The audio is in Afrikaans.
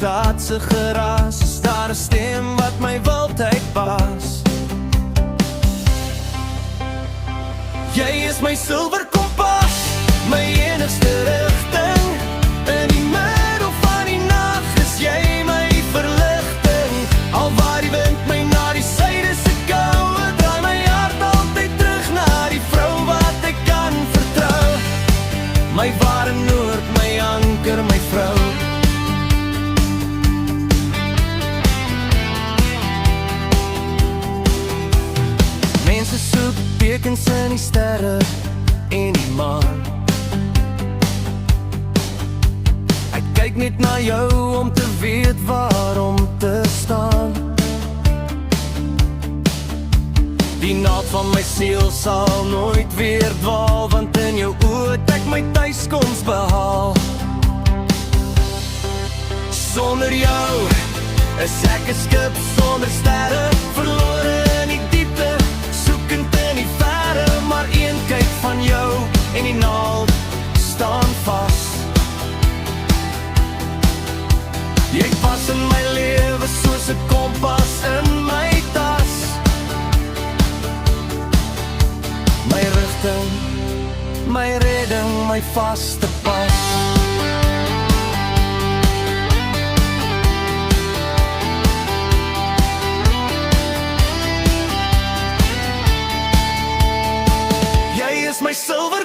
stad se geraas, is daar 'n stem wat my wildheid baas. Jy is my silwer kompas, my enigste rigting. In die middel van die nag is jy my verligting. Al waar die wind my na die suide se koue draai my hart altyd terug na die vrou wat ek kan vertrou. My ware noord, my anker, my vrou. Mense soek tekens in die sterre en die maan. Ek kyk net na jou om te weet waarom te staan. Die naald van my siel sal nooit weer dwaal, want in jou oë het ek my tuiskoms behaal. Sonder jou is ek 'n skip sonder sterre, verlore in die diepte, soekend in die verre. Maar een kyk van jou en die naald staan vas. Jy pas in my lewe soos 'n kompas in my tas. My rigting, my redding, my vaste pas. Jy is my silwer